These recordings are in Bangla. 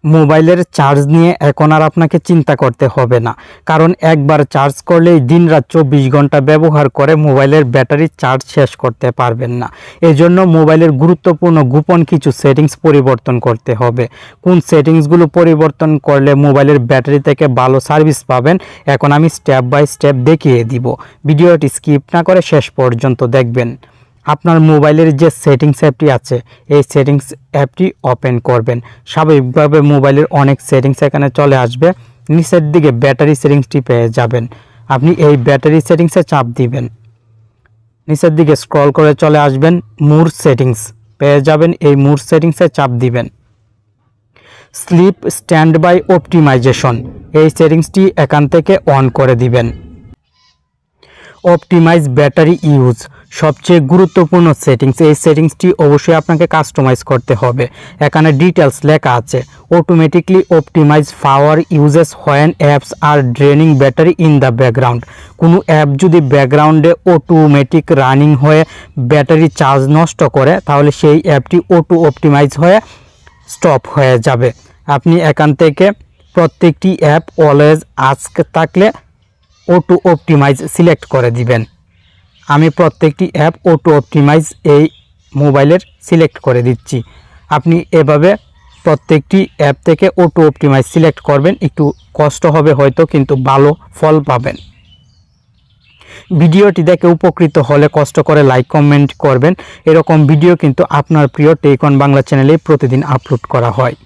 মোবাইলের চার্জ নিয়ে এখন আর আপনাকে চিন্তা করতে হবে না, কারণ একবার চার্জ করলেই দিনরাত 24 ঘন্টা ব্যবহার করে মোবাইলের ব্যাটারি চার্জ শেষ করতে পারবেন না। এজন্য মোবাইলের গুরুত্বপূর্ণ গোপন কিছু সেটিংস পরিবর্তন করতে হবে। কোন সেটিংসগুলো পরিবর্তন করলে মোবাইলের ব্যাটারি থেকে ভালো সার্ভিস পাবেন, এখন আমি স্টেপ বাই স্টেপ দেখিয়ে দিব। ভিডিওটি স্কিপ না করে শেষ পর্যন্ত দেখবেন। আপনার মোবাইলের যে সেটিংস অ্যাপটি আছে, এই সেটিংস অ্যাপটি ওপেন করবেন। স্বাভাবিকভাবে মোবাইলের অনেক সেটিংস এখানে চলে আসবে। নিচের দিকে ব্যাটারি সেটিংসটি পেয়ে যাবেন। আপনি এই ব্যাটারি সেটিংসে চাপ দিবেন। নিচের দিকে স্ক্রল করে চলে আসবেন, মোর সেটিংস পেয়ে যাবেন। এই মোর সেটিংসে চাপ দিবেন। স্লিপ স্ট্যান্ড বাই অপটিমাইজেশন, এই সেটিংসটি এখান থেকে অন করে দিবেন। অপটিমাইজ ব্যাটারি ইউজ, সবচেয়ে গুরুত্বপূর্ণ সেটিংস। এই সেটিংসটি অবশ্যই আপনাকে কাস্টমাইজ করতে হবে। এখানে ডিটেলস লেখা আছে। Automatically optimise power uses when apps are draining battery in the background. কোনো অ্যাপ যদি ব্যাকগ্রাউন্ডে অটোমেটিক রানিং হয়ে ব্যাটারি চার্জ নষ্ট করে, তাহলে সেই অ্যাপটি অটো অপটিমাইজ হয়ে স্টপ হয়ে যাবে। আপনি এখান থেকে প্রত্যেকটি অ্যাপ অলওয়েজ আস্ক থাকলে অটো অপটিমাইজ সিলেক্ট করে দিবেন। আমি প্রত্যেকটি অ্যাপ অটো অপটিমাইজ এই মোবাইলের সিলেক্ট করে দিচ্ছি। আপনি এভাবে প্রত্যেকটি অ্যাপ থেকে অটো অপটিমাইজ সিলেক্ট করবেন। একটু কষ্ট হবে হয়তো, কিন্তু ভালো ফল পাবেন। ভিডিওটি দেখে উপকৃত হলে কষ্ট করে লাইক কমেন্ট করবেন। এরকম ভিডিও কিন্তু আপনার প্রিয় টেক অন বাংলা চ্যানেলে প্রতিদিন আপলোড করা হয়।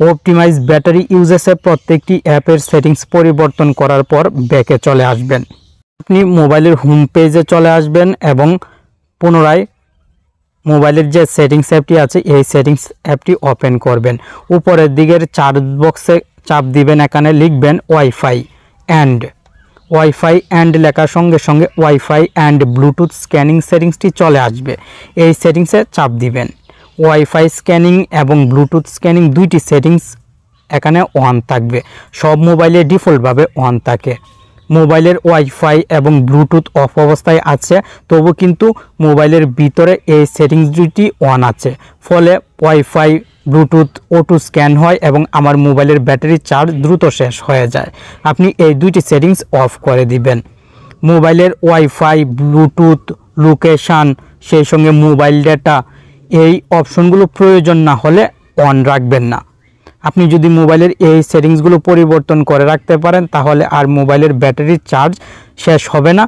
অপটিমাইজ ব্যাটারি ইউজেসে প্রত্যেকটি অ্যাপের সেটিংস পরিবর্তন করার পর ব্যাকে চলে আসবেন। আপনি মোবাইলের হোম পেজে চলে আসবেন এবং পুনরায় মোবাইলের যে সেটিংস অ্যাপটি আছে, এই সেটিংস অ্যাপটি ওপেন করবেন। উপরের দিকের চার্জ বক্সে চাপ দিবেন। এখানে লিখবেন ওয়াইফাই অ্যান্ড লেখার সঙ্গে সঙ্গে ওয়াইফাই অ্যান্ড ব্লুটুথ স্ক্যানিং সেটিংসটি চলে আসবে। এই সেটিংসে চাপ দিবেন। ওয়াইফাই স্ক্যানিং এবং ব্লুটুথ স্ক্যানিং দুইটি সেটিংস এখানে অন থাকবে। সব মোবাইলে ডিফল্টভাবে অন থাকে। মোবাইলের ওয়াইফাই এবং ব্লুটুথ অফ অবস্থায় আছে, তবু কিন্তু মোবাইলের ভিতরে এই সেটিংস দুটি অন আছে। ফলে ওয়াইফাই ব্লুটুথ অটো স্ক্যান হয় এবং আমার মোবাইলের ব্যাটারি চার্জ দ্রুত শেষ হয়ে যায়। আপনি এই দুইটি সেটিংস অফ করে দিবেন। মোবাইলের ওয়াইফাই, ব্লুটুথ, লোকেশান, সেই সঙ্গে মোবাইল ডেটা, এই অপশনগুলো প্রয়োজন না হলে অন রাখবেন না। আপনি যদি মোবাইলের এই সেটিংসগুলো পরিবর্তন করে রাখতে পারেন, তাহলে আর মোবাইলের ব্যাটারির চার্জ শেষ হবে না।